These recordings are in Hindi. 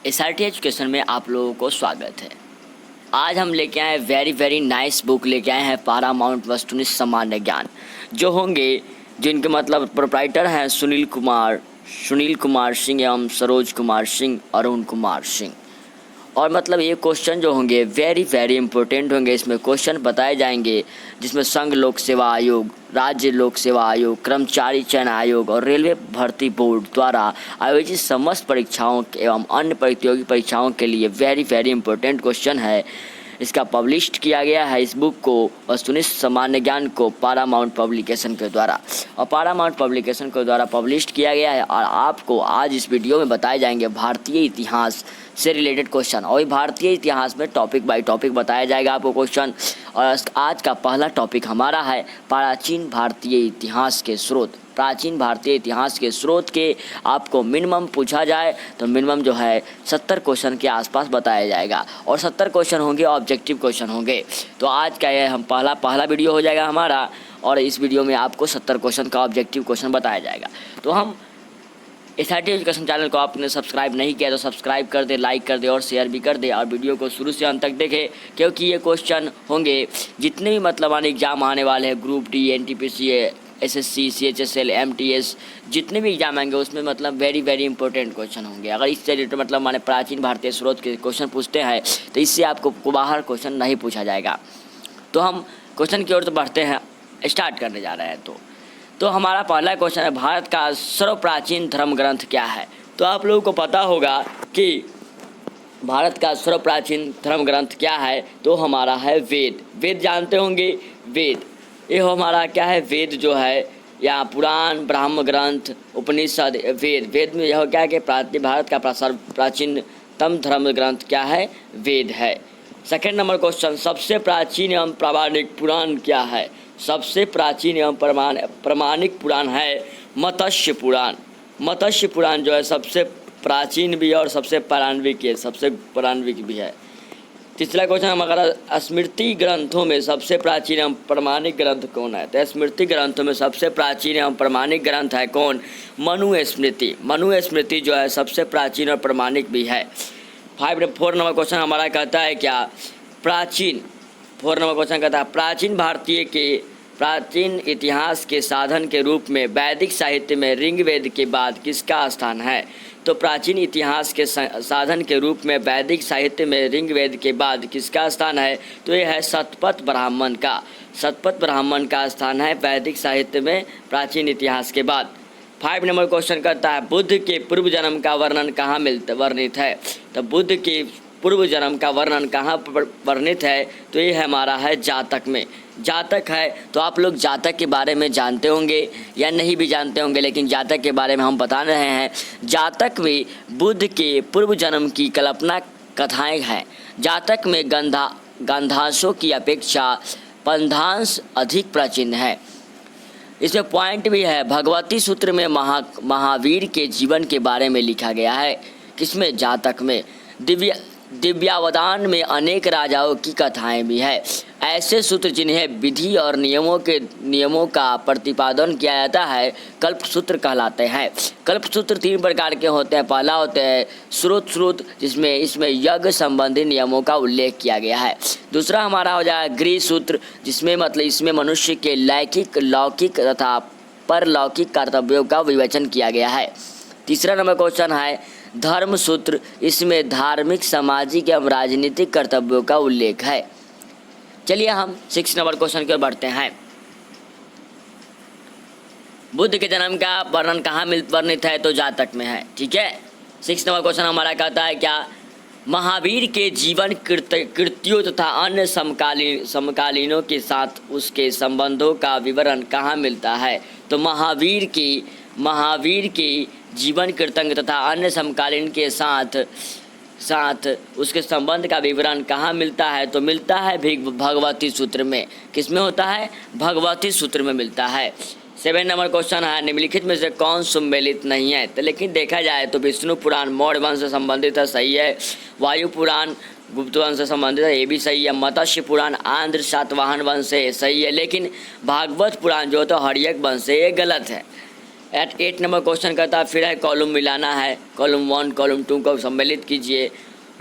SRT एजुकेशन में आप लोगों को स्वागत है। आज हम लेके आए वेरी नाइस बुक लेके आए हैं पारामाउंट वस्तुनिष्ठ सामान्य ज्ञान, जो होंगे जिनके मतलब प्रोप्राइटर हैं सुनील कुमार सिंह एवं सरोज कुमार सिंह, अरुण कुमार सिंह। और मतलब ये क्वेश्चन जो होंगे वेरी इंपॉर्टेंट होंगे। इसमें क्वेश्चन बताए जाएंगे जिसमें संघ लोक सेवा आयोग, राज्य लोक सेवा आयोग, कर्मचारी चयन आयोग और रेलवे भर्ती बोर्ड द्वारा आयोजित समस्त परीक्षाओं एवं अन्य प्रतियोगी परीक्षाओं के लिए वेरी इंपॉर्टेंट क्वेश्चन है। इसका पब्लिश्ड किया गया है इस बुक को वस्तुनिष्ठ सामान्य ज्ञान को पारामाउंट पब्लिकेशन के द्वारा, और पारामाउंट पब्लिकेशन के द्वारा पब्लिश्ड किया गया है। और आपको आज इस वीडियो में बताए जाएंगे भारतीय इतिहास से रिलेटेड क्वेश्चन, और भारतीय इतिहास में टॉपिक बाय टॉपिक बताया जाएगा आपको क्वेश्चन। और आज का पहला टॉपिक हमारा है प्राचीन भारतीय इतिहास के स्रोत। प्राचीन भारतीय इतिहास के स्रोत के आपको मिनिमम पूछा जाए तो मिनिमम जो है 70 क्वेश्चन के आसपास बताया जाएगा, और 70 क्वेश्चन होंगे ऑब्जेक्टिव क्वेश्चन होंगे। तो आज का यह हम पहला वीडियो हो जाएगा हमारा, और इस वीडियो में आपको 70 क्वेश्चन का ऑब्जेक्टिव क्वेश्चन बताया जाएगा। तो हम SRT एजुकेशन चैनल को आपने सब्सक्राइब नहीं किया तो सब्सक्राइब कर दे, लाइक कर दे और शेयर भी कर दे, और वीडियो को शुरू से अंत तक देखें, क्योंकि ये क्वेश्चन होंगे जितने भी मतलब एग्जाम आने वाले हैं, group D, NTPC, SSC, CHSL, MTS, जितने भी एग्जाम आएंगे उसमें मतलब वेरी इंपॉर्टेंट क्वेश्चन होंगे। अगर इससे रिलेटेड मतलब माने प्राचीन भारतीय स्रोत के क्वेश्चन पूछते हैं तो इससे आपको बाहर क्वेश्चन नहीं पूछा जाएगा। तो हम क्वेश्चन की ओर तो बढ़ते हैं, स्टार्ट करने जा रहे हैं। तो हमारा पहला क्वेश्चन है, भारत का सर्वप्राचीन धर्म ग्रंथ क्या है? तो आप लोगों को पता होगा कि भारत का सर्वप्राचीन धर्म ग्रंथ क्या है, तो हमारा है वेद। वेद जानते होंगे, वेद ये हमारा क्या है, वेद जो है या पुराण, ब्राह्म ग्रंथ, उपनिषद, वेद में यह क्या है कि भारत का प्राचीनतम धर्म ग्रंथ क्या है, वेद है। सेकेंड नंबर क्वेश्चन, सबसे प्राचीन एवं प्रामाणिक पुराण क्या है? सबसे प्राचीन एवं प्रमाणिक पुराण है मत्स्य पुराण। मत्स्य पुराण जो है सबसे प्राचीन भी है और सबसे पौराणिक भी है। तीसरा क्वेश्चन हम अगर स्मृति ग्रंथों में सबसे प्राचीन एवं प्रमाणिक ग्रंथ कौन है? तो स्मृति ग्रंथों में सबसे प्राचीन एवं प्रमाणिक ग्रंथ है कौन? मनुस्मृति। मनुस्मृति जो है सबसे प्राचीन और प्रमाणिक भी है। 4 नंबर क्वेश्चन हमारा कहता है क्या, प्राचीन भारतीय के प्राचीन इतिहास के साधन के रूप में वैदिक साहित्य में ऋग्वेद के बाद किसका स्थान है? तो प्राचीन इतिहास के साधन के रूप में वैदिक साहित्य में ऋग्वेद के बाद किसका स्थान है? तो यह है शतपथ ब्राह्मण का। शतपथ ब्राह्मण का स्थान है वैदिक साहित्य में प्राचीन इतिहास के बाद। 5 नंबर क्वेश्चन करता है, बुद्ध के पूर्व जन्म का वर्णन कहाँ वर्णित है? तो बुद्ध के पूर्व जन्म का वर्णन कहाँ वर्णित है? तो ये हमारा है जातक में। जातक है तो आप लोग जातक के बारे में जानते होंगे या नहीं भी जानते होंगे, लेकिन जातक के बारे में हम बता रहे हैं। जातक में बुद्ध के पूर्व जन्म की कल्पना कथाएं हैं। जातक में गंधांशों की अपेक्षा पंधांश अधिक प्राचीन है। इसमें पॉइंट भी है, भगवती सूत्र में महावीर के जीवन के बारे में लिखा गया है। किसमें? जातक में। दिव्यावदान में अनेक राजाओं की कथाएं भी है। ऐसे सूत्र जिन्हें विधि और नियमों का प्रतिपादन किया जाता है कल्प सूत्र कहलाते हैं। कल्प सूत्र 3 प्रकार के होते हैं। पहला होते हैं श्रुत, जिसमें इसमें यज्ञ संबंधी नियमों का उल्लेख किया गया है। दूसरा हमारा हो जाएगा गृह सूत्र, जिसमें मतलब इसमें मनुष्य के लौकिक तथा परलौकिक कर्तव्यों का विवेचन किया गया है। तीसरा नंबर क्वेश्चन है धर्म सूत्र, इसमें धार्मिक, सामाजिक एवं राजनीतिक कर्तव्यों का उल्लेख है। चलिए हम 6 नंबर क्वेश्चन की ओर बढ़ते हैं। बुद्ध के जन्म का वर्णन कहाँ वर्णित है? तो जातक में है। ठीक है। 6 नंबर क्वेश्चन हमारा कहता है क्या, महावीर के जीवन कृत्यों तथा अन्य समकालीनों के साथ उसके संबंधों का विवरण कहाँ मिलता है? तो महावीर की जीवन कृतंग तथा अन्य समकालीन के साथ उसके संबंध का विवरण कहाँ मिलता है? तो मिलता है भगवती सूत्र में। किसमें होता है? भगवती सूत्र में मिलता है। 7 नंबर क्वेश्चन है, निम्नलिखित में से कौन सम्मिलित नहीं है? तो लेकिन देखा जाए तो विष्णु पुराण मौर्य वंश से संबंधित है, सही है। वायु पुराण गुप्त वंश से संबंधित है, ये भी सही है। मत्स्य पुराण आंध्र सातवाहन वंश से, सही है। लेकिन भागवत पुराण जो तो हर्यक वंश से, ये गलत है। 8 नंबर क्वेश्चन कहता है फिर है कॉलम मिलाना है, कॉलम 1 कॉलम 2 को सम्मिलित कीजिए।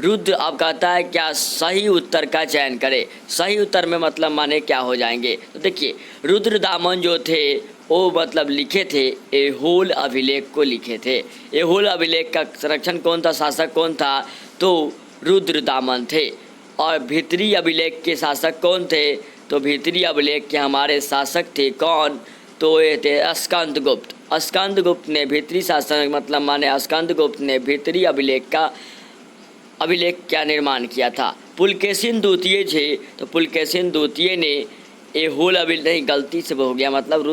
रुद्र अब कहता है क्या सही उत्तर का चयन करे। सही उत्तर में मतलब माने क्या हो जाएंगे। तो देखिए रुद्रदामन जो थे वो मतलब लिखे थे ऐहोल अभिलेख को लिखे थे। ऐहोल अभिलेख का संरक्षण कौन था, शासक कौन था, तो रुद्रदामन थे। और भीतरी अभिलेख के शासक कौन थे, तो भीतरी अभिलेख के हमारे शासक थे कौन, तो ये थे स्कंदगुप्त। स्कंदगुप्त ने भीतरी शासन मतलब माने स्कंदगुप्त ने भीतरी अभिलेख का निर्माण किया था। पुलकेशिन द्वितीय थे, तो पुलकेशिन द्वितीय ने ऐहोल अभिलेख, नहीं गलती से हो गया, मतलब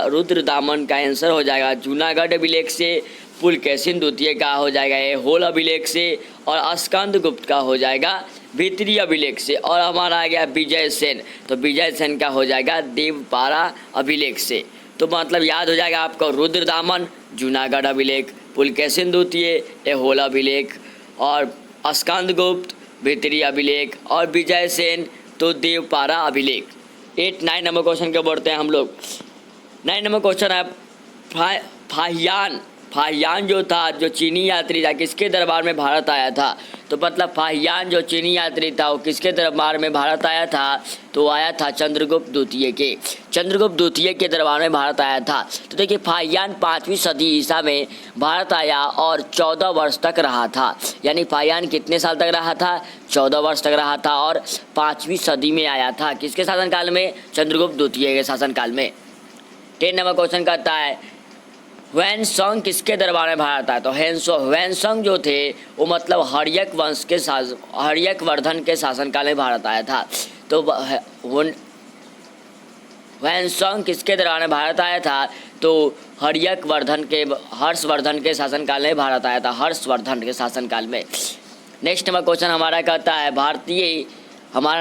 रुद्रदामन का आंसर हो जाएगा जूनागढ़ अभिलेख से, पुलकेशिन द्वितीय का हो जाएगा ऐहोल अभिलेख से, और स्कंदगुप्त का हो जाएगा भीतरी अभिलेख से। और हमारा आ गया विजय सेन, तो विजय सेन का हो जाएगा देवपारा अभिलेख से। तो मतलब याद हो जाएगा आपको रुद्रदामन जूनागढ़ अभिलेख, पुलकेशिन द्वितीय ऐहोल अभिलेख, और स्कंदगुप्त भीतरी अभिलेख, और विजय सेन तो देवपारा अभिलेख। 9 नंबर क्वेश्चन के बढ़ते हैं हम लोग। 9 नंबर क्वेश्चन है फाहियान जो था, जो चीनी यात्री था, किसके दरबार में भारत आया था। तो मतलब फाहियान जो चीनी यात्री था वो किसके दरबार में भारत आया था, तो आया था चंद्रगुप्त द्वितीय के दरबार में भारत आया था। तो देखिए फाहियान 5वीं सदी ईसा में भारत आया और 14 वर्ष तक रहा था। यानी फाहियान कितने साल तक रहा था, 14 वर्ष तक रहा था, और 5वीं सदी में आया था। किसके शासनकाल में, चंद्रगुप्त द्वितीय के शासनकाल में। 10 नंबर क्वेश्चन कहता है ह्वेनसांग किसके दरबार में भारत आया। तो ह्वेनसांग जो थे वो मतलब हर्यक वर्धन के शासनकाल में भारत आया था। तो ह्वेनसांग किसके दरबार में भारत आया था, तो हर्षवर्धन के शासनकाल में भारत आया था, हर्षवर्धन के शासनकाल में। नेक्स्ट नंबर क्वेश्चन हमारा कहता है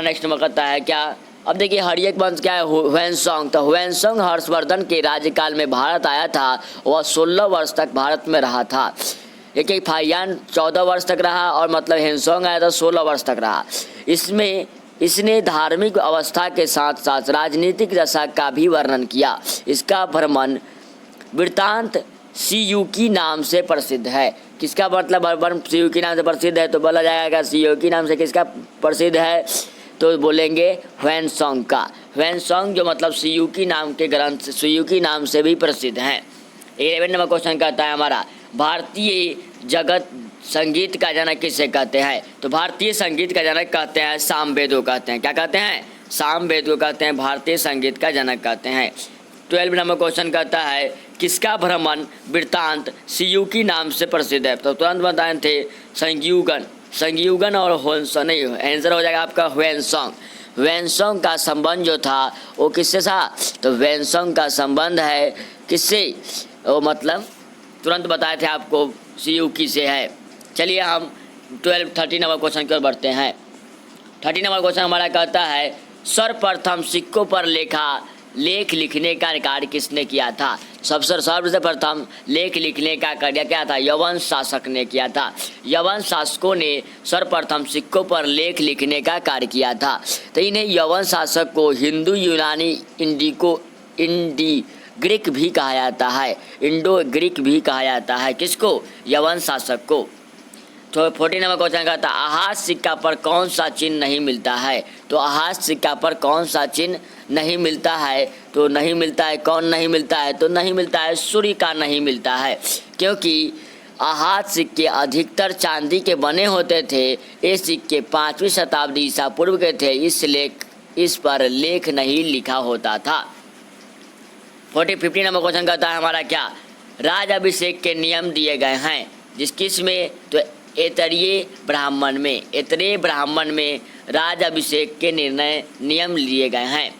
नेक्स्ट नंबर कहता है क्या, अब देखिए हर्यक वंश क्या है, ह्वेनसांग। तो ह्वेनसांग हर्षवर्धन के राज्यकाल में भारत आया था, वह 16 वर्ष तक भारत में रहा था। देखिए फाहियान 14 वर्ष तक रहा और मतलब ह्वेनसांग आया था 16 वर्ष तक रहा। इसने धार्मिक अवस्था के साथ साथ राजनीतिक दशा का भी वर्णन किया। इसका भ्रमण वृत्तांत सियुकी नाम से प्रसिद्ध है। किसका मतलब सियुकी नाम से प्रसिद्ध है, तो बोला जाएगा सियुकी नाम से किसका प्रसिद्ध है, तो बोलेंगे ह्वेनसांग का। ह्वेनसांग जो मतलब सियुकी नाम के ग्रंथ सियुकी नाम से भी प्रसिद्ध हैं। 11 नंबर क्वेश्चन कहता है हमारा भारतीय जगत संगीत का जनक किसे कहते हैं। तो भारतीय संगीत का जनक कहते हैं सामवेद को कहते हैं। क्या कहते हैं, सामवेद को कहते हैं, भारतीय संगीत का जनक कहते हैं। 12 नंबर क्वेश्चन कहता है किसका भ्रमण वृत्तांत सियुकी नाम से प्रसिद्ध है। तो तुरंत बताए थे संगयुगन और ह्वेनसांग, नहीं आंसर हो जाएगा आपका ह्वेनसांग। ह्वेनसांग का संबंध जो था वो किससे था, तो ह्वेनसांग का संबंध है किससे, वो मतलब तुरंत बताए थे आपको सियुकी से है। चलिए हम 13 नंबर क्वेश्चन की ओर बढ़ते हैं। 13 नंबर क्वेश्चन हमारा कहता है सर्वप्रथम सिक्कों पर लेख लिखने का कार्य किसने किया था। सर्वप्रथम लेख लिखने का कार्य क्या था, यवन शासक ने किया था। यवन शासकों ने सर्वप्रथम सिक्कों पर लेख लिखने का कार्य किया था। तो इन्हें यवन शासक को हिंदू यूनानी इंडी ग्रीक भी कहा जाता है, इंडो ग्रीक भी कहा जाता है। किसको, यवन शासक को। तो 14 नंबर क्वेश्चन का था आहत सिक्का पर कौन सा चिन्ह नहीं मिलता है। तो आहत सिक्का पर कौन सा चिन्ह नहीं मिलता है, तो नहीं मिलता है, कौन नहीं मिलता है, तो नहीं मिलता है, सूर्य का नहीं मिलता है। क्योंकि आहत सिक्के अधिकतर चांदी के बने होते थे। ये सिक्के 5वीं शताब्दी ईसा पूर्व के थे, इस पर लेख नहीं लिखा होता था। 15 नंबर क्वेश्चन कहता है हमारा क्या, राज अभिषेक के नियम दिए गए हैं किसमें, तो ऐतरेय ब्राह्मण में राज अभिषेक के नियम लिए गए हैं।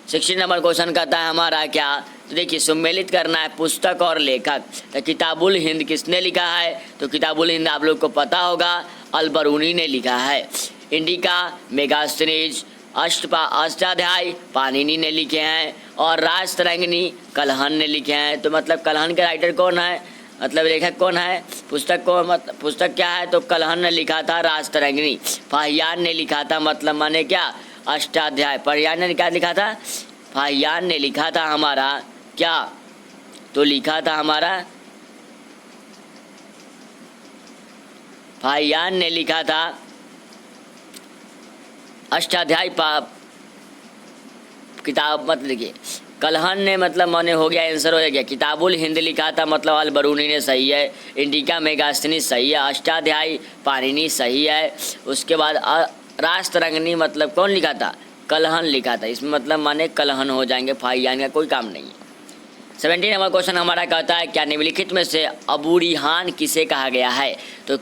16 नंबर क्वेश्चन कहता है हमारा क्या, तो देखिए सम्मिलित करना है पुस्तक और लेखक। तो किताबुल हिंद किसने लिखा है, तो किताबुल हिंद आप लोग को पता होगा अल-बरूनी ने लिखा है। इंडिका मेगास्थनीज अष्टाध्याय पाणिनि ने लिखे हैं, और राजतरंगिणी कलहन ने लिखे हैं। तो मतलब कलहन के राइटर कौन है, मतलब लेखक कौन है, पुस्तक क्या है, तो कलहन ने लिखा था राजतरंगिणी। फाहियान ने लिखा था मतलब माने क्या, अष्टाध्याय। फाहियान ने क्या लिखा था, फाहियान ने लिखा था हमारा क्या, तो लिखा था हमारा फाहियान ने लिखा था अष्टाध्यायी किताब मत लिखिए। कलहन ने मतलब माने हो गया, आंसर हो गया। किताबुल हिंद लिखा था मतलब अल बरूनी ने, सही है। इंडिका मेगास्थनी सही है। अष्टाध्यायी पाणिनि सही है। उसके बाद राष्ट्ररंगिणी मतलब कौन लिखा था? कलहन लिखा था। इसमें मतलब माने कलहन हो जाएंगे, फाहियान का कोई काम नहीं है। 17 नंबर क्वेश्चन हमारा कहता है क्या निम्नलिखित में से अबू रिहान किसे कहा गया है? तो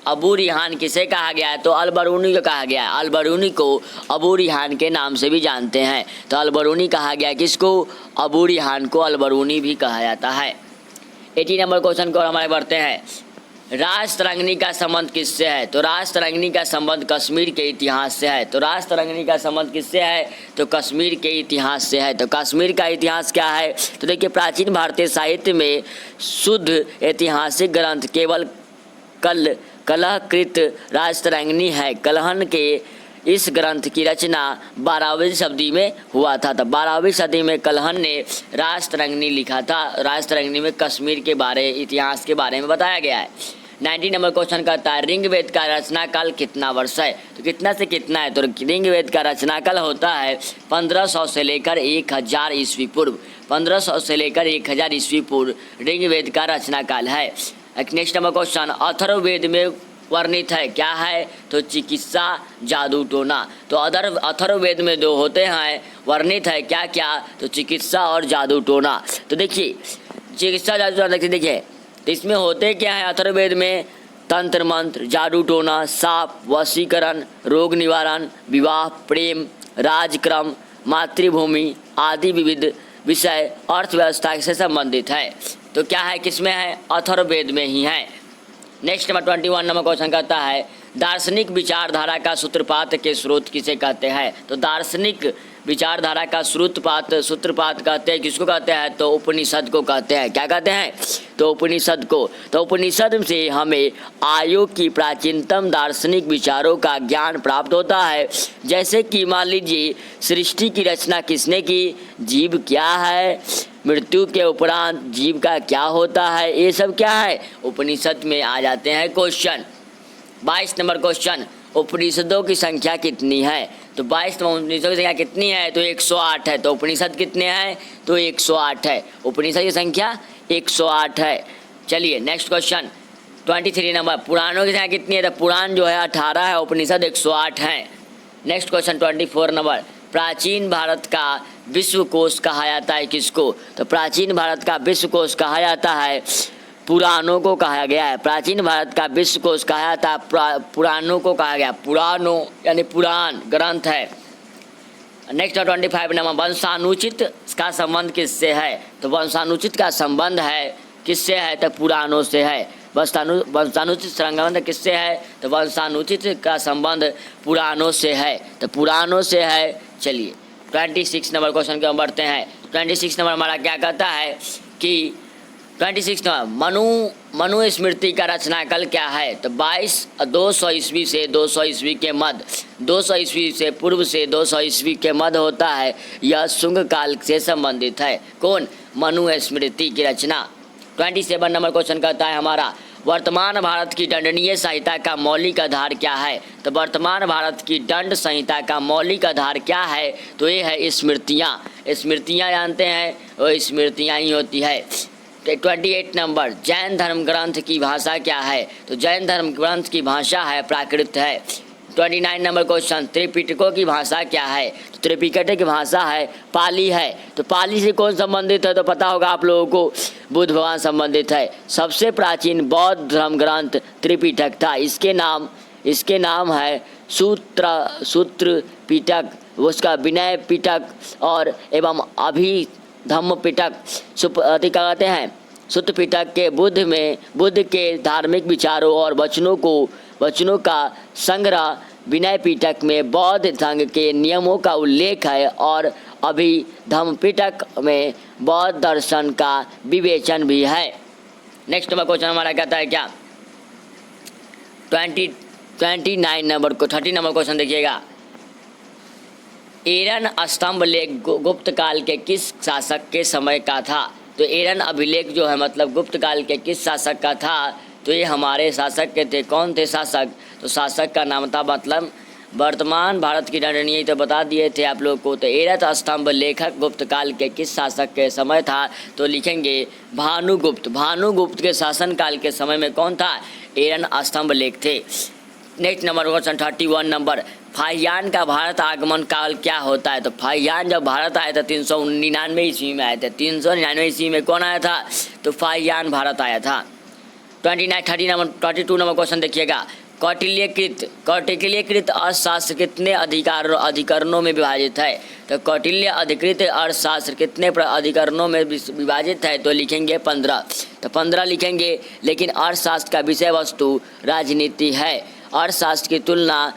अबू रिहान किसे कहा गया है? तो अल बरूनी को कहा गया है। अल बरूनी को अबू रिहान के नाम से भी जानते हैं। तो अल बरूनी कहा गया किसको? अबू रिहान को अल बरूनी भी कहा जाता है। 18 नंबर क्वेश्चन को हमारे बढ़ते हैं। राष्ट्ररंगिणी का संबंध किससे है? तो राष्ट्ररंगिणी का संबंध कश्मीर के इतिहास से है। तो राष्ट्ररंगिणी का संबंध किससे है? तो कश्मीर के इतिहास से है। तो कश्मीर का इतिहास क्या है? तो देखिए, प्राचीन भारतीय साहित्य में शुद्ध ऐतिहासिक ग्रंथ केवल कलहकृत राष्ट्ररंगिणी है। कलहन के इस ग्रंथ की रचना 12वीं सदी में हुआ था। तो 12वीं सदी में कलहन ने राष्ट्ररंगिणी लिखा था। राष्ट्ररंगिणी में कश्मीर के बारे, इतिहास के बारे में बताया गया है। 19 नंबर क्वेश्चन करता है ऋग्वेद का रचना काल कितना वर्ष है? तो कितना से कितना है? तो ऋग्वेद का रचना काल होता है 1500 से लेकर 1000 ईस्वी पूर्व। 1500 से लेकर 1000 ईस्वी पूर्व ऋग्वेद का रचना काल है। नेक्स्ट नंबर क्वेश्चन अथर्ववेद में वर्णित है, क्या है? तो चिकित्सा, जादू टोना। तो अथर्ववेद में दो होते हैं, वर्णित है क्या क्या? तो चिकित्सा और जादू टोना। तो देखिए, चिकित्सा जादू टोना देखिए, तो इसमें होते क्या है? अथर्ववेद में तंत्र मंत्र, जादू टोना, साप, वशीकरण, रोग निवारण, विवाह, प्रेम, राजक्रम, मातृभूमि आदि विविध विषय अर्थव्यवस्था से संबंधित है। तो क्या है, किसमें है? अथर्ववेद में ही है। नेक्स्ट नंबर 21 नंबर क्वेश्चन कहता है दार्शनिक विचारधारा का सूत्रपात के स्रोत किसे कहते हैं? तो दार्शनिक विचारधारा का सूत्रपात कहते हैं, किसको कहते हैं? तो उपनिषद को कहते हैं। क्या कहते हैं? तो उपनिषद को। तो उपनिषद से हमें आयु की प्राचीनतम दार्शनिक विचारों का ज्ञान प्राप्त होता है। जैसे कि मान लीजिए, सृष्टि की रचना किसने की? जीव क्या है? मृत्यु के उपरांत जीव का क्या होता है? ये सब क्या है? उपनिषद में आ जाते हैं क्वेश्चन। 22 नंबर क्वेश्चन उपनिषदों की संख्या कितनी है? तो 22 नंबर उपनिषदों की संख्या कितनी है? तो 108 है। तो उपनिषद कितने हैं? तो 108 है। उपनिषद की संख्या 108 है। चलिए नेक्स्ट क्वेश्चन 23 नंबर पुराणों की संख्या कितनी है? तो पुराण जो है 18 है, उपनिषद 108 है। नेक्स्ट क्वेश्चन 24 नंबर प्राचीन भारत का विश्व कोश कहा जाता है किसको? तो प्राचीन भारत का विश्व कोश कहा जाता है पुराणों को कहा गया है। प्राचीन भारत का विश्व कोश कहा जाता है पुराणों को कहा गया। पुराणों यानी पुराण ग्रंथ है। नेक्स्ट 25 नंबर वंशानुचित का संबंध किससे है? तो वंशानुचित का संबंध है किससे है? तो पुराणों से है। वंशानुचित संबंध किससे है? तो वंशानुचित का संबंध पुराणों से है। तो पुराणों से है। चलिए 26 नंबर क्वेश्चन के हम बढ़ते हैं। 26 नंबर हमारा क्या कहता है कि 26 नंबर मनु स्मृति का रचनाकाल क्या है? तो 200 ईस्वी से 200 ईस्वी के मध्य, 200 ईस्वी से पूर्व से 200 ईस्वी के मध्य होता है। यह शुंग काल से संबंधित है। कौन? मनु स्मृति की रचना। 27 नंबर क्वेश्चन कहता है हमारा वर्तमान भारत की दंडनीय संहिता का मौलिक आधार क्या है? तो वर्तमान भारत की दंड संहिता का मौलिक आधार क्या है? तो ये है स्मृतियाँ। स्मृतियाँ जानते हैं, वो स्मृतियाँ ही होती है। 28 नंबर जैन धर्म ग्रंथ की भाषा क्या है? तो जैन धर्म ग्रंथ की भाषा है प्राकृत है। 29 नंबर क्वेश्चन त्रिपिटकों की भाषा क्या है? तो त्रिपिटक की भाषा है पाली है। तो पाली से कौन संबंधित है? तो पता होगा आप लोगों को, बुद्ध भगवान संबंधित है। सबसे प्राचीन बौद्ध धर्म ग्रंथ त्रिपिटक था। इसके नाम है सूत्र पिटक, उसका विनय पिटक और एवं अभिधम्म पिटक। क्या कहते हैं? सुत्त पिटक के बुद्ध के धार्मिक विचारों और वचनों का संग्रह। विनय पिटक में बौद्ध संघ के नियमों का उल्लेख है और अभिधम्म पिटक में बौद्ध दर्शन का विवेचन भी है। नेक्स्ट नंबर क्वेश्चन हमारा कहता है क्या? 30 नंबर क्वेश्चन देखिएगा। एरन स्तंभ लेख गुप्त काल के किस शासक के समय का था? तो एरन अभिलेख जो है मतलब गुप्त काल के किस शासक का था? तो ये हमारे शासक के थे। कौन थे शासक? तो शासक का नाम था मतलब वर्तमान भारत की रणनीति तो बता दिए थे आप लोग को। तो एरन स्तंभ लेखक गुप्त काल के किस शासक के समय था? तो लिखेंगे भानुगुप्त। भानुगुप्त के शासन काल के समय में कौन था? एरन स्तंभ लेख थे। Next number question 31 number, Fahien का भारत आगमन काल क्या होता है? तो फाहियान जब भारत आए थे 399 ईस्वी में आए थे। 399 ईस्वी में कौन आया था? तो फाहियान भारत आया था। 22 नंबर क्वेश्चन देखिएगा, कौटिल्यकृत अर्थशास्त्र कितने अधिकरणों में विभाजित है? तो कौटिल्य अधिकृत अर्थशास्त्र कितने अधिकरणों में विभाजित है? तो लिखेंगे 15। तो 15 लिखेंगे। लेकिन अर्थशास्त्र का विषय वस्तु राजनीति है। अर्थशास्त्र की तुलना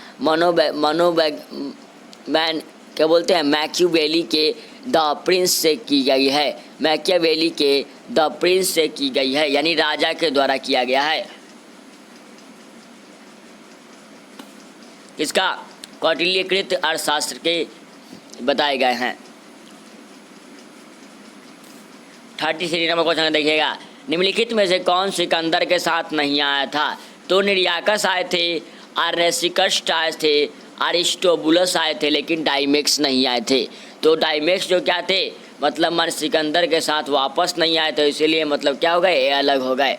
क्या बोलते हैं मैकियावेली के द प्रिंस से की गई है। मैकियावेली के द प्रिंस से की गई है, यानी राजा के द्वारा किया गया है। इसका कौटिल्यकृत अर्थशास्त्र के बताए गए हैं। 33 नंबर क्वेश्चन देखिएगा, निम्नलिखित में से कौन सिकंदर के साथ नहीं आया था? तो निर्याकस आए थे, आर्नेसिकस आए थे, अरिस्टोबुलस आए थे, लेकिन डाइमेक्स नहीं आए थे। तो डाइमेक्स जो क्या थे मतलब मन सिकंदर के साथ वापस नहीं आए, तो इसीलिए मतलब क्या हो गए, ये अलग हो गए।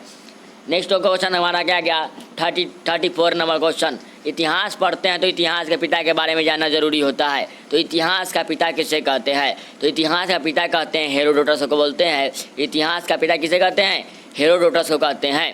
नेक्स्ट क्वेश्चन हमारा क्या गया 34 नंबर क्वेश्चन, इतिहास पढ़ते हैं तो इतिहास के पिता के बारे में जानना जरूरी होता है। तो इतिहास का पिता किसे कहते हैं? तो इतिहास का पिता कहते हैं हेरोडोटस को बोलते हैं। इतिहास का पिता किसे कहते हैं? हेरोडोटस को कहते हैं।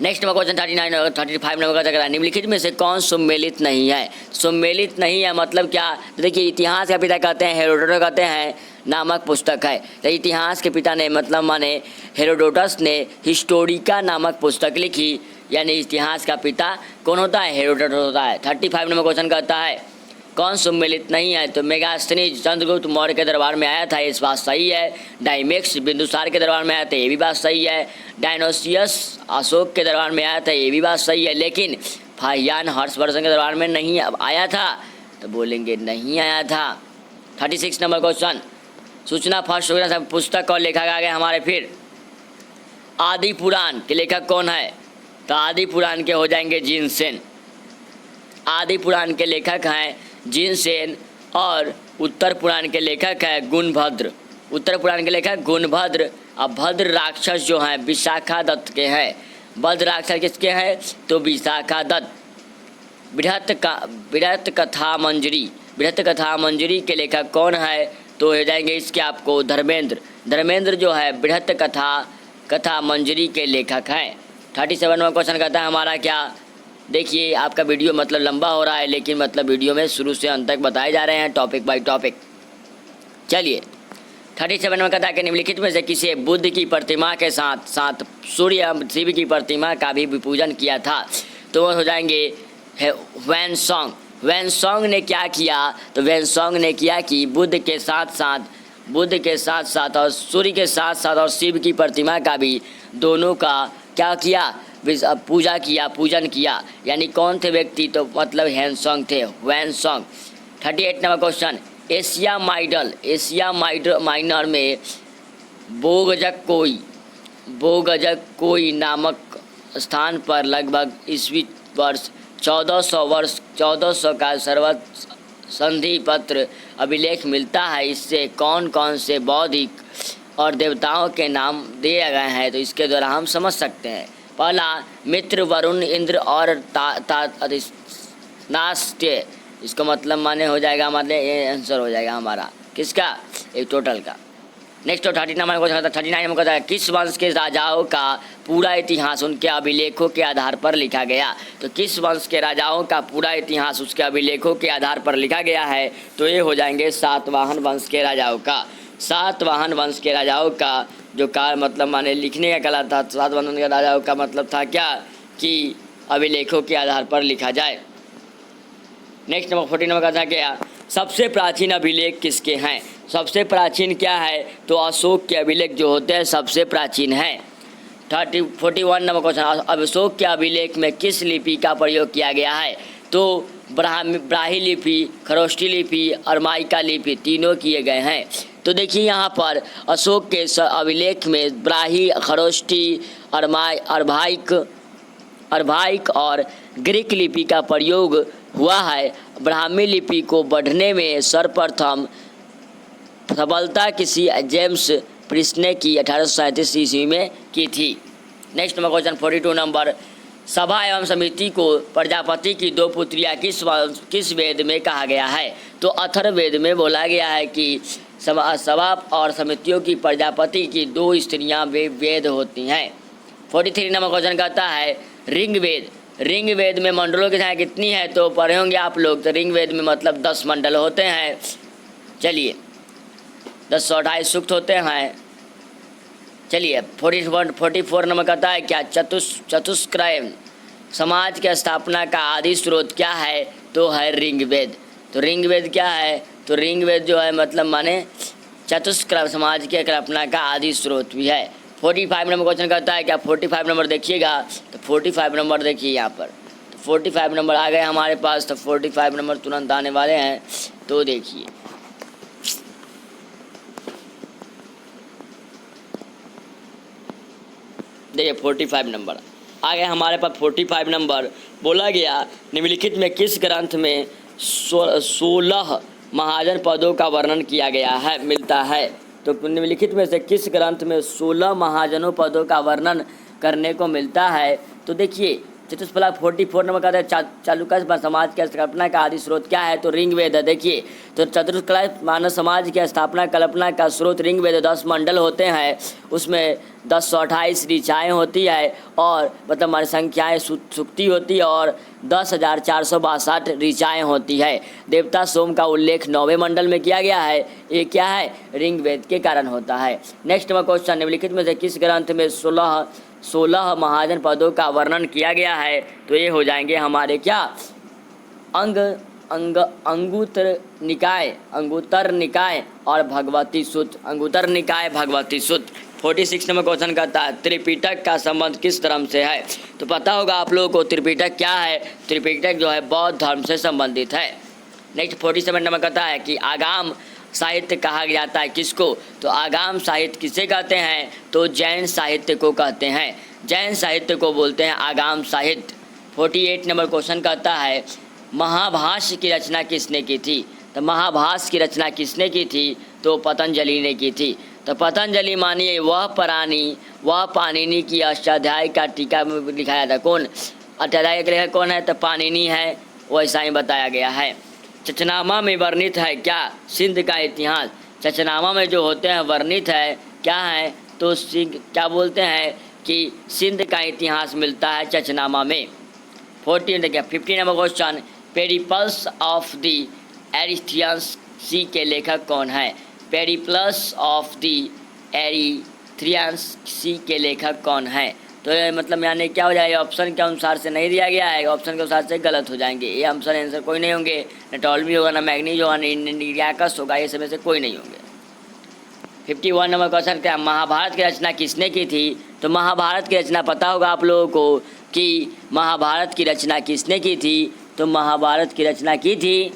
नेक्स्ट नंबर क्वेश्चन 35 नंबर का, निम्नलिखित में से कौन सम्मिलित नहीं है? सम्मिलित नहीं है मतलब क्या? तो देखिए इतिहास का पिता कहते हैं हेरोडोटस कहते हैं नामक पुस्तक है। तो इतिहास के पिता ने मतलब माने हेरोडोटस ने हिस्टोरिका नामक पुस्तक लिखी, यानी इतिहास का पिता कौन होता है? हेरोडोटस होता है। 35 नंबर क्वेश्चन कहता है कौन सम्मिलित नहीं है? तो मेगास्थनीज चंद्रगुप्त मौर्य के दरबार में आया था, इस बात सही है। डाइमेक्स बिंदुसार के दरबार में आया था, ये भी बात सही है। डायनोसियस अशोक के दरबार में आया था, ये भी बात सही है। लेकिन फाहियान हर्षवर्धन के दरबार में नहीं आया था, तो बोलेंगे नहीं आया था। 36 नंबर क्वेश्चन, सूचना फर्स्ट पुस्तक और लेखक आ गए हमारे। फिर आदि पुराण के लेखक कौन है? तो आदि पुराण के हो जाएंगे जिनसेन। आदि पुराण के लेखक हैं जिनसेन। और उत्तर पुराण के लेखक है गुणभद्र। उत्तर पुराण के लेखक गुणभद्र। अब भद्र राक्षस जो हैं विशाखा दत्त के हैं। भद्र राक्षस किसके हैं? तो विशाखा दत्त। बृहत कथा मंजरी। बृहत कथा मंजरी के लेखक कौन है? तो हो जाएंगे इसके आपको धर्मेंद्र। धर्मेंद्र जो है बृहत कथा मंजरी के लेखक हैं। 37वां क्वेश्चन कहता है हमारा क्या, देखिए आपका वीडियो मतलब लंबा हो रहा है, लेकिन मतलब वीडियो में शुरू से अंत तक बताए जा रहे हैं टॉपिक बाय टॉपिक। चलिए 37 में कहता है कि निम्नलिखित में से किसे बुद्ध की प्रतिमा के साथ साथ सूर्य शिव की प्रतिमा का भी पूजन किया था? तो वो हो जाएंगे वैनसोंग। वैनसोंग ने क्या किया? तो वैनसोंग ने किया कि बुद्ध के साथ साथ और सूर्य के साथ साथ और शिव की प्रतिमा का भी दोनों का क्या किया? पूजन किया। यानी कौन थे व्यक्ति? तो मतलब वैनसोंग थे, वैनसोंग। 38 नंबर क्वेश्चन, एशिया माइनर में बोगजक कोई नामक स्थान पर लगभग ईस्वी वर्ष 1400 का सर्वत संधि पत्र अभिलेख मिलता है। इससे कौन कौन से बौद्धिक और देवताओं के नाम दिए गए हैं? तो इसके द्वारा हम समझ सकते हैं। पहला मित्र, वरुण, इंद्र और नास्त्य। इसका मतलब माने हो जाएगा, मतलब ये आंसर हो जाएगा हमारा किसका? एक टोटल का। नेक्स्ट 39 नंबर कहता है किस वंश के राजाओं का पूरा इतिहास उनके अभिलेखों के आधार पर लिखा गया? तो किस वंश के राजाओं का पूरा इतिहास उसके अभिलेखों के आधार पर लिखा गया है? तो ये हो जाएंगे सातवाहन वंश के राजाओं का। सातवाहन वंश के राजाओं का जो काल मतलब माने लिखने का कला था, सातवाहन के राजाओं का मतलब था क्या कि अभिलेखों के आधार पर लिखा जाए। नेक्स्ट नंबर 40 नंबर का था क्या, सबसे प्राचीन अभिलेख किसके हैं? सबसे प्राचीन क्या है? तो अशोक के अभिलेख जो होते हैं सबसे प्राचीन हैं। 41 नंबर क्वेश्चन, अशोक के अभिलेख में किस लिपि का प्रयोग किया गया है? तो ब्राह्मी लिपि, खरोष्टी लिपि और माइका लिपि तीनों किए गए हैं। तो देखिए यहाँ पर अशोक के अभिलेख में ब्राही, खरोष्ठी, अर्भाइक और ग्रीक लिपि का प्रयोग हुआ है। ब्राह्मी लिपि को बढ़ने में सर्वप्रथम सफलता किसी जेम्स प्रिस ने की 1837 ईस्वी में की थी। नेक्स्ट नंबर क्वेश्चन 42 नंबर, सभा एवं समिति को प्रजापति की दो पुत्रियां किस वेद में कहा गया है? तो अथर्ववेद में बोला गया है कि सभा और समितियों की प्रजापति की दो स्त्रियां वेद होती हैं। 43 नंबर क्वेश्चन कहता है ऋग्वेद में मंडलों की संख्या कितनी है? तो पढ़े होंगे आप लोग, तो ऋग्वेद में मतलब 10 मंडल होते हैं। चलिए 1028 सूक्त होते हैं। चलिए 44 नंबर कहता है क्या चतुष्क्रय समाज की स्थापना का आदि स्रोत क्या है? तो है ऋग्वेद। तो ऋग्वेद क्या है? तो ऋग्वेद जो है मतलब माने चतुष्क्रय समाज की कल्पना का आदि स्रोत भी है। 45 नंबर क्वेश्चन कहता है क्या 45 नंबर देखिएगा, तो 45 नंबर देखिए यहाँ पर, तो 45 नंबर आ गए हमारे पास, तो 45 नंबर तुरंत आने वाले हैं। तो देखिए देखिए 45 नंबर आ गए हमारे पास। 45 नंबर बोला गया निम्नलिखित में किस ग्रंथ में 16 महाजन पदों का वर्णन किया गया है मिलता है? तो निम्नलिखित में से किस ग्रंथ में 16 महाजनों पदों का वर्णन करने को मिलता है? तो देखिए चतुष्फला 44 नंबर कहता है चालुक्य समाज की स्थापना का आदि स्रोत क्या है? तो ऋग्वेद है। देखिए तो चतुष्फला मानव समाज की स्थापना कल्पना का स्रोत ऋग्वेद। 10 मंडल होते हैं, उसमें 1028 ऋचाएँ होती है और मतलब हमारी संख्याएँ सूक्ति होती है और 10,462 ऋचाएँ होती है। देवता सोम का उल्लेख 9वें मंडल में किया गया है। ये क्या है? ऋग्वेद के कारण होता है। नेक्स्ट नंबर क्वेश्चन, निम्नलिखित में से किस ग्रंथ में 16 महाजन पदों का वर्णन किया गया है? तो ये हो जाएंगे हमारे क्या अंगुत्तर निकाय और भगवती सूत्र। अंगुत्तर निकाय, भगवती सूत्र। 46 नंबर क्वेश्चन कहता है त्रिपिटक का संबंध किस धर्म से है? तो पता होगा आप लोगों को त्रिपिटक क्या है। त्रिपिटक जो है बौद्ध धर्म से संबंधित है। नेक्स्ट 47 नंबर कहता है कि आगाम साहित्य कहा जाता है किसको? तो आगाम साहित्य किसे कहते हैं? तो जैन साहित्य को कहते हैं। जैन साहित्य को बोलते हैं आगाम साहित्य। 48 नंबर क्वेश्चन कहता है महाभाष्य की रचना किसने की थी? तो महाभाष्य की रचना किसने की थी? तो पतंजलि ने की थी। तो पतंजलि मानिए वह पाणिनि की अष्टाध्यायी का टीका में लिखाया था। कौन अष्टाध्यायी का लेखक कौन है? तो पाणिनि है, वैसा ही बताया गया है। चचनामा में वर्णित है क्या? सिंध का इतिहास। चचनामा में जो होते हैं वर्णित है क्या है? तो क्या बोलते हैं कि सिंध का इतिहास मिलता है चचनामा में। 50 number question, Periplus of the Erythraean Sea के लेखक कौन है? Periplus of the Erythraean Sea के लेखक कौन है? तो मतलब यानी क्या हो जाएगा? ऑप्शन के अनुसार से नहीं दिया गया है, ऑप्शन के अनुसार से गलत हो जाएंगे। ये आंसर कोई नहीं होंगे, न टॉलमी होगा, ना मैग्नीज होगा, ना इंडियाकस होगा, ये सब में से कोई नहीं होंगे। 51 नंबर क्वेश्चन क्या महाभारत की रचना किसने की थी? तो महाभारत की रचना पता होगा आप लोगों को कि महाभारत की रचना किसने की थी? तो महाभारत की रचना की थी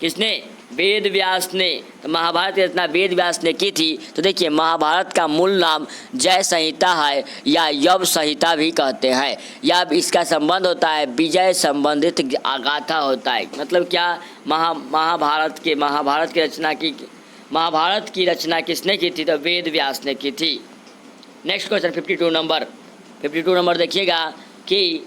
किसने? वेद व्यास ने। तो महाभारत की रचना वेद व्यास ने की थी। तो देखिए महाभारत का मूल नाम जय संहिता है या यव संहिता भी कहते हैं, या इसका संबंध होता है विजय संबंधित गाथा होता है। मतलब क्या महाभारत की रचना किसने की थी? तो वेद व्यास ने की थी। नेक्स्ट क्वेश्चन 52 नंबर देखिएगा कि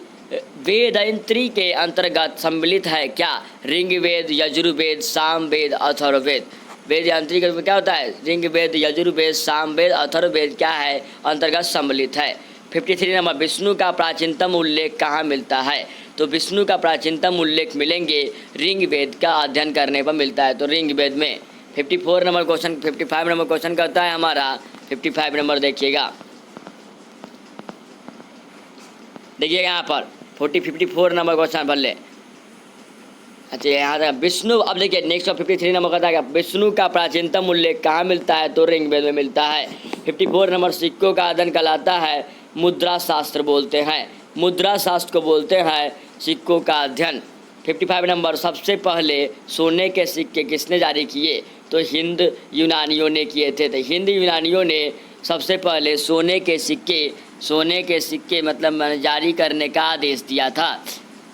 वेदयंत्री के अंतर्गत सम्मिलित है क्या? ऋग्वेद, यजुर्वेद, सामवेद, अथर्ववेद। वेदयंत्री का क्या होता है? ऋग्वेद, यजुर्वेद, सामवेद, अथर्ववेद क्या है? अंतर्गत सम्मिलित है। 53 नंबर, विष्णु का प्राचीनतम उल्लेख कहाँ मिलता है? तो विष्णु का प्राचीनतम उल्लेख मिलेंगे ऋग्वेद का अध्ययन करने पर मिलता है, तो ऋग्वेद में। 55 नंबर क्वेश्चन करता है हमारा 55 नंबर देखिएगा यहाँ पर 54 नंबर क्वेश्चन भर ले। अच्छा यहाँ तक विष्णु। अब देखिए नेक्स्ट 53 नंबर कहता है विष्णु का प्राचीनतम उल्लेख कहाँ मिलता है? तो ऋग्वेद में मिलता है। 54 नंबर, सिक्कों का अध्ययन कहलाता है मुद्रा शास्त्र बोलते हैं। मुद्रा शास्त्र को बोलते हैं सिक्कों का अध्ययन। 55 नंबर, सबसे पहले सोने के सिक्के किसने जारी किए? तो हिंद यूनानियों ने किए थे। तो हिंद यूनानियों ने सबसे पहले सोने के सिक्के मतलब जारी करने का आदेश दिया था,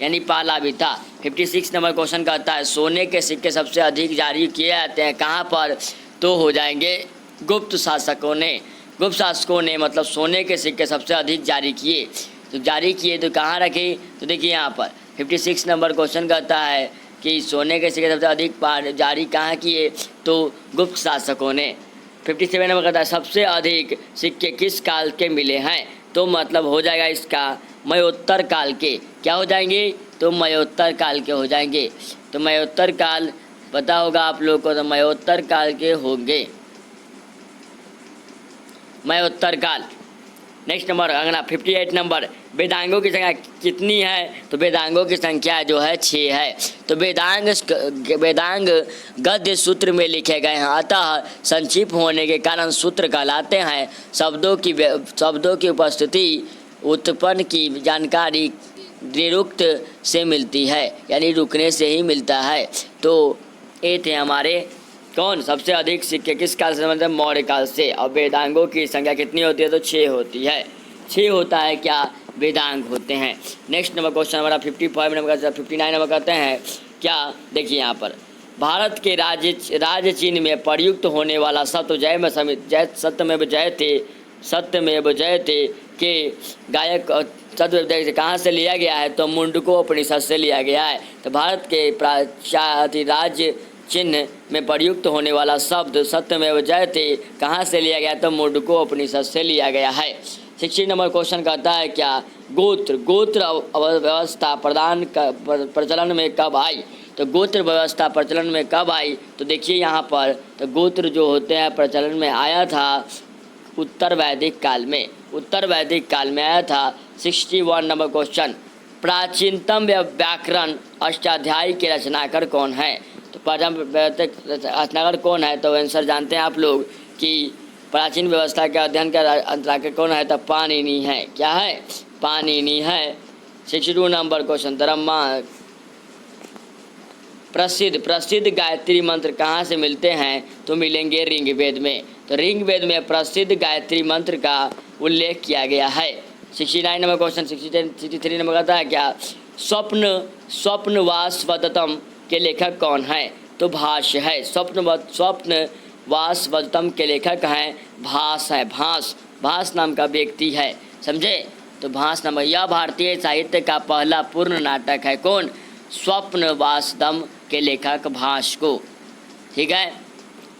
यानी पहला भी था। 56 नंबर क्वेश्चन कहता है सोने के सिक्के सबसे अधिक जारी किए जाते हैं कहाँ पर? तो हो जाएंगे गुप्त शासकों ने मतलब सोने के सिक्के सबसे अधिक जारी किए। तो कहाँ रखे? तो देखिए यहाँ पर 56 नंबर क्वेश्चन कहता है कि सोने के सिक्के सबसे अधिक जारी कहाँ किए? तो गुप्त शासकों ने। 57 नंबर कहता है सबसे अधिक सिक्के किस काल के मिले हैं? तो मतलब हो जाएगा इसका मयोत्तर काल के। क्या हो जाएंगे? तो मयोत्तर काल के हो जाएंगे। तो मयोत्तर काल पता होगा आप लोगों को, तो मयोत्तर काल के होंगे, मयोत्तर काल। नेक्स्ट नंबर अगला 58 नंबर, वेदांगों की संख्या कितनी है? तो वेदांगों की संख्या जो है 6 है। तो वेदांग गद्य सूत्र में लिखे गए हैं, अतः संक्षिप्त होने के कारण सूत्र कहलाते हैं। शब्दों की उपस्थिति उत्पन्न की जानकारी निरुक्त से मिलती है, यानी रुकने से ही मिलता है। तो ये थे हमारे कौन सबसे अधिक सिक्के किस काल से? मतलब मौर्य काल से। और वेदांगों की संख्या कितनी होती है? तो 6 होती है। 6 होता है क्या? वेदांग होते हैं। नेक्स्ट नंबर क्वेश्चन हमारा 55 नंबर का 59 नंबर कहते हैं क्या? देखिए यहाँ पर भारत के राज्य चिन्ह में प्रयुक्त होने वाला सत्यमेव जयते के गायक सत्य कहाँ से लिया गया है? तो मुंडकोपनिषद से लिया गया है। तो भारत के राज्य चिन्ह में प्रयुक्त होने वाला शब्द सत्यमेव जयते कहाँ से लिया गया? तो मुंडकोपनिषद से लिया गया है। 60 नंबर क्वेश्चन कहता है क्या? गोत्र व्यवस्था प्रचलन में कब आई? तो गोत्र व्यवस्था प्रचलन में कब आई? तो देखिए यहाँ पर, तो गोत्र जो होते हैं प्रचलन में आया था उत्तर वैदिक काल में आया था। 61 नंबर क्वेश्चन, प्राचीनतम व्याकरण अष्टाध्यायी के रचनाकार कौन है? तो रचनाकार कौन है? तो आंसर जानते हैं आप लोग कि प्राचीन व्यवस्था के अध्ययन का रचनाकार कौन है? तो पाणिनि है। क्या है? पाणिनि है। 62 नंबर क्वेश्चन, प्रसिद्ध गायत्री मंत्र कहाँ से मिलते हैं? तो मिलेंगे ऋग्वेद में। तो ऋग्वेद में प्रसिद्ध गायत्री मंत्र का उल्लेख किया गया है। 69 नंबर क्वेश्चन, 63 नंबर कहता है क्या? स्वप्नवासवदत्तम के लेखक कौन है? तो भास है। स्वप्नवासवदत्तम के लेखक हैं भास है। भास नाम का व्यक्ति है, समझे? तो भास नाम, यह भारतीय साहित्य का पहला पूर्ण नाटक है। कौन? स्वप्नवासवदत्तम के लेखक भास को। ठीक है।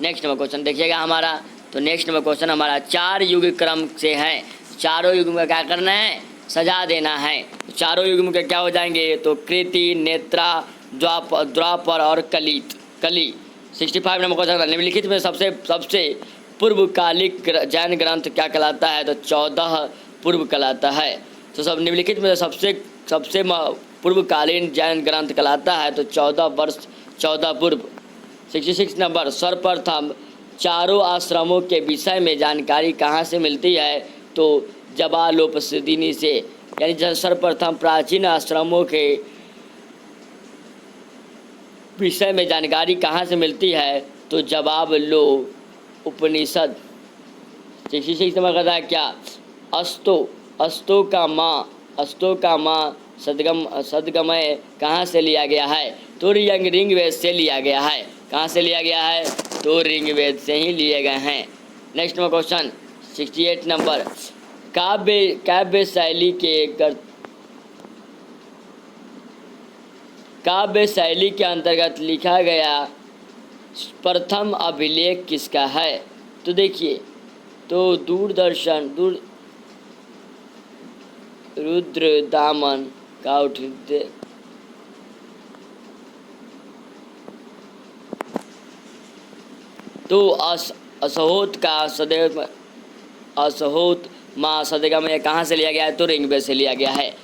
नेक्स्ट नंबर क्वेश्चन देखिएगा हमारा, तो नेक्स्ट नंबर क्वेश्चन हमारा 4 युग क्रम से है। चारों युग में क्या करना है? सजा देना है। चारों युग में क्या हो जाएंगे? तो कृति, नेत्रा, द्वापर और कली। 65 नंबर क्वेश्चन, निम्नलिखित में सबसे पूर्वकालिक जैन ग्रंथ क्या कहलाता है? तो 14 पूर्व कहलाता है। तो सब निम्नलिखित में सबसे पूर्वकालीन जैन ग्रंथ कहलाता है तो 14 पूर्व। 66 नंबर, सर्वप्रथम चारों आश्रमों के विषय में जानकारी कहाँ से मिलती है? तो जबालोपनिषद से, यानी सर्वप्रथम प्राचीन आश्रमों के विषय में जानकारी कहाँ से मिलती है? तो जवाब उपनिषद। 66 नंबर कहता है क्या? अस्तो का माँ सदगमय कहाँ से लिया गया है? तो ऋग्वेद से लिया गया है। कहाँ से लिया गया है? तो ऋग्वेद से ही लिए गए हैं। नेक्स्ट नंबर क्वेश्चन 68 नंबर, काव्य शैली के अंतर्गत लिखा गया प्रथम अभिलेख किसका है? तो देखिए, तो रुद्रदामन का तो असहोत माँ सदगमय कहाँ से लिया गया है? तो ऋग्वेद से लिया गया है।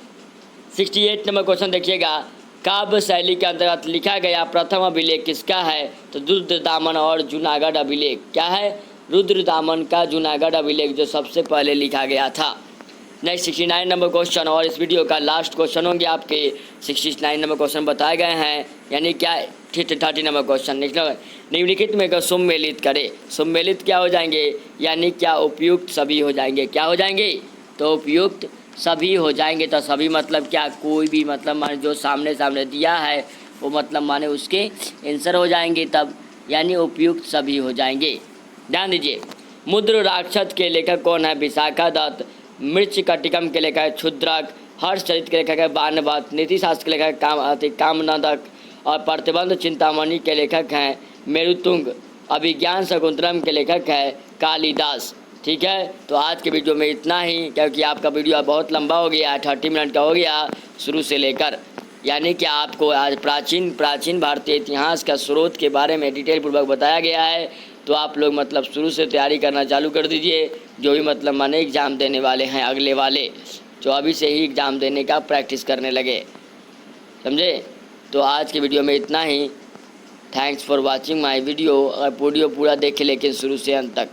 68 नंबर क्वेश्चन देखिएगा, काव्य शैली के अंतर्गत लिखा गया प्रथम अभिलेख किसका है? तो रुद्रदामन और जूनागढ़ अभिलेख। क्या है? रुद्रदामन का जूनागढ़ अभिलेख जो सबसे पहले लिखा गया था। नेक्स्ट 69 नंबर क्वेश्चन और इस वीडियो का लास्ट क्वेश्चन होंगे आपके 69 नंबर क्वेश्चन बताए गए हैं, यानी क्या 30 नंबर क्वेश्चन। निम्नलिखित में सम्मिलित करे, सम्मिलित क्या हो जाएंगे, यानी क्या उपयुक्त सभी हो जाएंगे, क्या हो जाएंगे, तो उपयुक्त सभी हो जाएंगे। तो सभी मतलब क्या, कोई भी मतलब माने जो सामने सामने दिया है वो मतलब माने उसके आंसर हो जाएंगे तब, यानी उपयुक्त सभी हो जाएंगे। ध्यान दीजिए, मुद्र राक्षस के लेखक कौन है, विशाखा दत्त। मृच्छकटिकम के लेखक है क्षुद्रक। हर्षचरित के लेखक है बाणभट्ट। नीतिशास्त्र के लेखक कामनदक। और प्रतिबंध चिंतामणि के लेखक हैं मेरुतुंग। अभिज्ञान शकुंतलम के लेखक है कालिदास। ठीक है, तो आज के वीडियो में इतना ही, क्योंकि आपका वीडियो बहुत लंबा हो गया, 30 मिनट का हो गया शुरू से लेकर, यानी कि आपको आज प्राचीन भारतीय इतिहास का स्रोत के बारे में डिटेल पूर्वक बताया गया है। तो आप लोग मतलब शुरू से तैयारी करना चालू कर दीजिए, जो भी मतलब माने एग्ज़ाम देने वाले हैं अगले वाले, जो अभी से ही एग्ज़ाम देने का प्रैक्टिस करने लगे, समझे। तो आज के वीडियो में इतना ही। Thanks for watching my video. अगर वीडियो पूरा देखे लेकिन शुरू से अंत तक।